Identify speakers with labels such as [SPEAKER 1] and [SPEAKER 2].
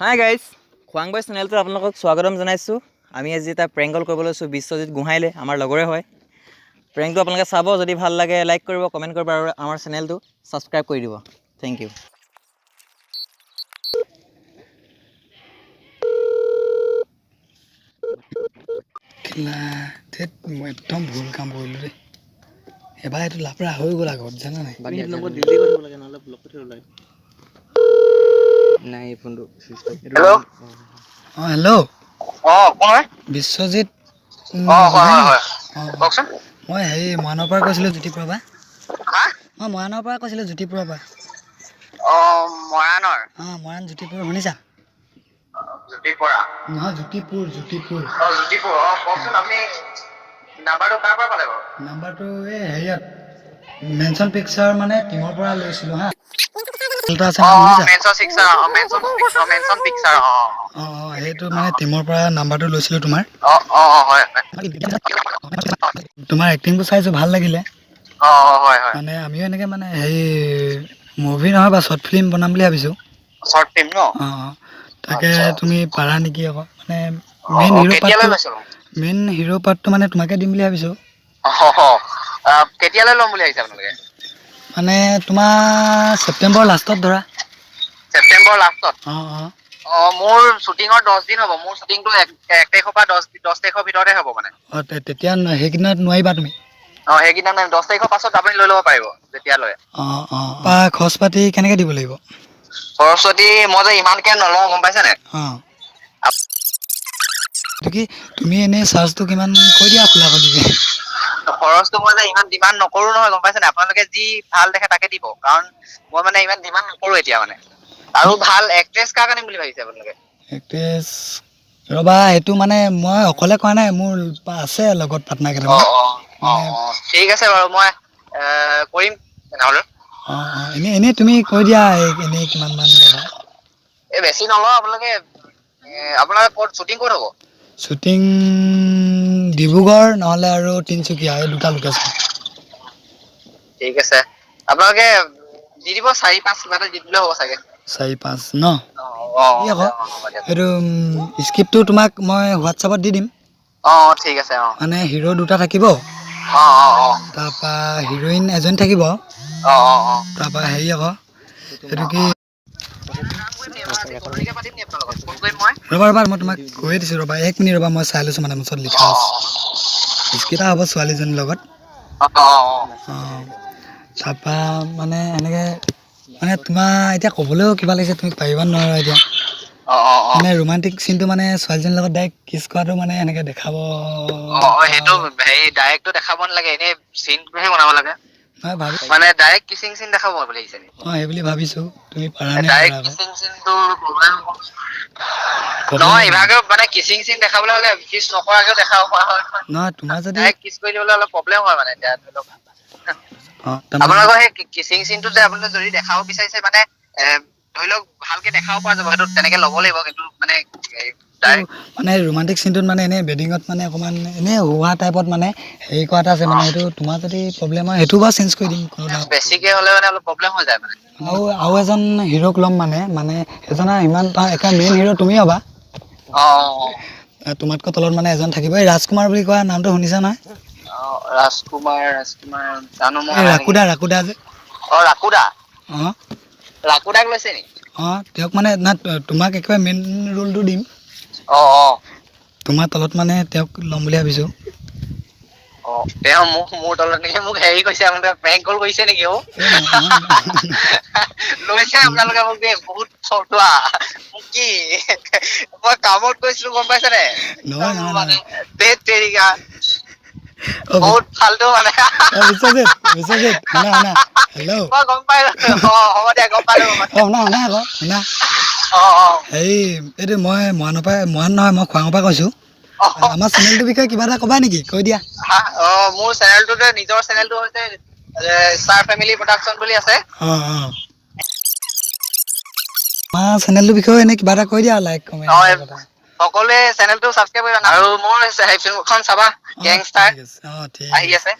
[SPEAKER 1] Hi guys, খোৱাং বয় চেনেলটোত আপোনালোকক স্বাগতম জনাইছোঁ। আমি আজি এটা প্ৰেংক কল কৰিব লৈছোঁ বিশ্বজিৎ গোহাঁইলে, আমাৰ লগৰে হয়। প্ৰেংকটো আপোনালোকে চাব, যদি ভাল লাগে লাইক কৰিব, কমেণ্ট কৰিব আৰু আমাৰ চেনেলটো ছাবস্ক্ৰাইব কৰি দিব। Thank you.
[SPEAKER 2] মই একদম ভুল কাম কৰিলোঁ দেই। এবাৰ এইটো লাপৰা হৈ গ'ল আগত, জানা নাই?
[SPEAKER 1] হেল্ল'।
[SPEAKER 2] অঁ হেল্ল',
[SPEAKER 1] কোন হয়?
[SPEAKER 2] বিশ্বজিৎ
[SPEAKER 1] হয়
[SPEAKER 2] গোহাঁই
[SPEAKER 1] হয়
[SPEAKER 2] নেকি?
[SPEAKER 1] হয়, কওকচোন।
[SPEAKER 2] মই হেৰি মৰাণৰ পৰা কৈছিলোঁ, জ্যোতিপুৰৰ পৰা।
[SPEAKER 1] হা?
[SPEAKER 2] মই মৰাণৰ পৰা কৈছিলোঁ, জ্যোতিপুৰৰ পৰা।
[SPEAKER 1] মৰাণৰ?
[SPEAKER 2] মৰাণ জ্যোতিপুৰ, শুনিছা?
[SPEAKER 1] জ্যোতিপুৰা?
[SPEAKER 2] নহয়, জ্যোতিপুৰ।
[SPEAKER 1] জ্যোতিপুৰ, কওকচোন। আপুনি নাম্বাৰটো কাৰ পৰা পালে বাৰু?
[SPEAKER 2] নাম্বাৰটো এই হেৰিয়াত মেনশ্যন পিকচাৰ মানে টিমৰ পৰা লৈছিলোঁ হা। আছে নহয়, শুনিছা?
[SPEAKER 1] Mention picture.
[SPEAKER 2] সেইটো মানে টিমৰ পৰা নাম্বাৰটো লৈছিলোঁ তোমাৰ।
[SPEAKER 1] হয়।
[SPEAKER 2] তোমাৰ এক্টিংটো চাইছোঁ, ভাল লাগিলে।
[SPEAKER 1] হয়।
[SPEAKER 2] মানে আমিও এনেকৈ মানে হেৰি মুভি নহয় বা শ্বৰ্ট ফিল্ম বনাম বুলি ভাবিছোঁ।
[SPEAKER 1] শ্বৰ্ট ফিল্ম ন?
[SPEAKER 2] তাকে
[SPEAKER 1] আচ্ছা।
[SPEAKER 2] তুমি পাৰা নেকি আকৌ? মানে মেইন
[SPEAKER 1] কেতিয়ালৈ লৈছে বাৰু?
[SPEAKER 2] হিৰ' পাৰ্টটো মানে তোমাকে দিম বুলি ভাবিছোঁ।
[SPEAKER 1] কেতিয়ালৈ ল'ম বুলি ভাবিছে আপোনালোকে?
[SPEAKER 2] মানে তোমাৰ ছেপ্টেম্বৰ লাষ্টত ধৰা।
[SPEAKER 1] ছেপ্টেম্বৰ লাষ্টত?
[SPEAKER 2] অঁ।
[SPEAKER 1] মোৰ শ্বুটিঙৰ 10 দিন হ'ব। মোৰ শ্বুটিংটো 1 তাৰিখৰ পৰা 10 তাৰিখৰ ভিতৰতে হ'ব মানে।
[SPEAKER 2] তেতিয়া সেইকেইদিনত নোৱাৰিবা তুমি?
[SPEAKER 1] সেইকেইদিন 10 তাৰিখৰ পাছত আপুনি লৈ ল'ব পাৰিব, যেতিয়া লয়।
[SPEAKER 2] খৰচ পাতি কেনেকৈ দিব লাগিব?
[SPEAKER 1] সৰস্বতী মই যে ইমানকে নলওঁ, গম পাইছে নাই?
[SPEAKER 2] কি তুমি এনেই চাৰ্জটো কিমান কৈ দিয়া খোলা খুলিকে।
[SPEAKER 1] খৰচটো মই যে ইমান ডিমাণ্ড নকৰো নহয়, গম পাইছে নাই? আপোনালোকে যি ভাল দেখে তাকে দিব, কাৰণ মই মানে ইমান ডিমাণ্ড নকৰো এতিয়া মানে। আৰু ভাল এক্ট্ৰেছ কাক আনিম বুলি ভাবিছে আপোনালোকে?
[SPEAKER 2] এক্ট্ৰেছ ৰ'বা, সেইটো মানে মই অকলে কৰা নাই, মোৰ আছে লগত পাৰ্টনাৰ কেইটামান।
[SPEAKER 1] ঠিক আছে বাৰু, মই কৰিম তেনেহ'লে।
[SPEAKER 2] এনেই তুমি কৈ দিয়া, এনেই কিমান মান ল'বা?
[SPEAKER 1] বেছি নলওঁ আপোনালোকে। আপোনাৰ ক'ত শ্বুটিং ক'ত হ'ব?
[SPEAKER 2] শ্বুটিং ডিব্ৰুগড় নহ'লে আৰু তিনচুকীয়া, এই দুটা লোকেশ্যন।
[SPEAKER 1] ঠিক আছে, আপোনালোকে দি দিব 4-5 কিবা এটা দি দিলেও হ'ব চাগে।
[SPEAKER 2] 4-5 ন? কি আকৌ এইটো স্ক্ৰিপ্টটো তোমাক মই হোৱাটছআপত দি দিম।
[SPEAKER 1] ঠিক আছে।
[SPEAKER 2] মানে হিৰ' দুটা থাকিব, তাৰপা হিৰইন এজনী থাকিব। তাৰপা হেৰি আকৌ এইটো কি, ৰ'বা মই তোমাক কৈয়ে দিছোঁ ৰ'বা, 1 মিনিট ৰ'বা, মই চাই লৈছোঁ মানে মোৰ ওচৰত লিখা আছে। স্ক্ৰিপ্ট হ'ব ছোৱালীজনীৰ লগত। তাৰপা মানে এনেকৈ মানে তোমাৰ এতিয়া ক'বলৈও কিবা লাগিছে, তুমি পাৰিবা নোৱাৰা এতিয়া। মানে ৰোমান্টিক চিনটো মানে ছোৱালীজনীৰ লগত ডাইৰেক্ট কিছ কৰাটো মানে এনেকৈ দেখাব।
[SPEAKER 1] সেইটো হেৰি ডাইৰেক্টটো দেখাব নালাগে, এনেই চিনটোহে বনাব লাগে।
[SPEAKER 2] নহয়
[SPEAKER 1] মানে ডাইৰেক্ট কিচিং চিন দেখাব বুলি ভাবিছে নেকি?
[SPEAKER 2] সেই বুলি ভাবিছোঁ, তুমি পাৰা নে
[SPEAKER 1] ডাইৰেক্ট
[SPEAKER 2] নোৱাৰা আকৌ?
[SPEAKER 1] কিচিং চিনটো প্ৰব্লেম নহয়, ইভাগে মানে কিচিং চিন দেখাবলৈ হ'লে কিছ নকৰাকেও দেখাব পৰা হয়।
[SPEAKER 2] নহয় তোমাৰ যদি
[SPEAKER 1] ডাইৰেক্ট কিছ কৰি দিবলৈ অলপ প্ৰব্লেম হয় মানে। এতিয়া ধৰি লওক
[SPEAKER 2] তাৰমানে
[SPEAKER 1] আপোনালোকৰ সেই কিচিং চিনটো যে আপোনালোকে যদি দেখাব বিচাৰিছে, মানে ধৰি লওক ভালকে দেখাব পৰা যাব, সেইটো তেনেকে ল'ব লাগিব। কিন্তু মানে
[SPEAKER 2] মানে ৰোমান্টিক চিনটোত মানে এনেই বেডিঙত মানে অকণমান এনেই হোৱা টাইপত মানে হেৰি কৰা এটা আছে মানে, সেইটো তোমাৰ যদি প্ৰব্লেম হয় সেইটো বাৰু চেঞ্জ কৰি দিম।
[SPEAKER 1] বেছিকে হ'লে মানে অলপ প্ৰব্লেম হৈ যায় মানে।
[SPEAKER 2] আৰু এজন হিৰ'ক ল'ম মানে এজনৰ ইমান একে মেইন হিৰ' তুমি হ'বা। তোমাতকৈ তলত মানে এজন থাকিব, এই ৰাজকুমাৰ বুলি কোৱা নামটো শুনিছা নহয়?
[SPEAKER 1] ৰাজকুমাৰ জানো, মই
[SPEAKER 2] ৰাকুদা যে
[SPEAKER 1] ৰাকুদা।
[SPEAKER 2] অঁ
[SPEAKER 1] ৰাকুদাক লৈছে নি?
[SPEAKER 2] তেওঁক মানে তোমাক একেবাৰে মেইন ৰোলটো দিম। তোমাৰ তলত মানে তেওঁক ল'ম বুলি ভাবিছোঁ।
[SPEAKER 1] তেওঁ মোৰ তলত নেকি? মোক হেৰি কৈছে, আপোনালোকে প্ৰেংক কল কৰিছে নেকি? লৈছে আপোনালোকে মোক দেই, বহুত ফটোৱা। মোক কি মই কামত গৈছিলো, গম পাইছে নে?
[SPEAKER 2] নহয়
[SPEAKER 1] ধেৎ তেৰিকা, বহুত ফাল্টু মানে।
[SPEAKER 2] বিশ্বজিৎ শুনা হেল্ল',
[SPEAKER 1] মই গম পাই হ'ব দিয়া, গম পালো।
[SPEAKER 2] শুনা হেৰি, এইটো মই মৰাণ নহয়, মই খোৱাঙৰ পৰা কৈছোঁ। আমাৰ চেনেলটোৰ বিষয়ে কিবা এটা ক'বা নেকি? কৈ দিয়া।
[SPEAKER 1] মোৰ চেনেলটোতে, নিজৰ চেনেলটো হৈছে ষ্টাৰ ফেমিলি প্ৰডাকচন বুলি আছে।
[SPEAKER 2] আমাৰ চেনেলটোৰ বিষয়ে এনেই কিবা এটা কৈ দিয়া, লাইক কমেণ্ট।
[SPEAKER 1] সকলোৱে চেনেলটো ছাবস্ক্ৰাইব কৰিবা আৰু মোৰ ফিল্মখন চাবা, গেংষ্টাৰ
[SPEAKER 2] ঠিক আছে।
[SPEAKER 1] আহি আছে।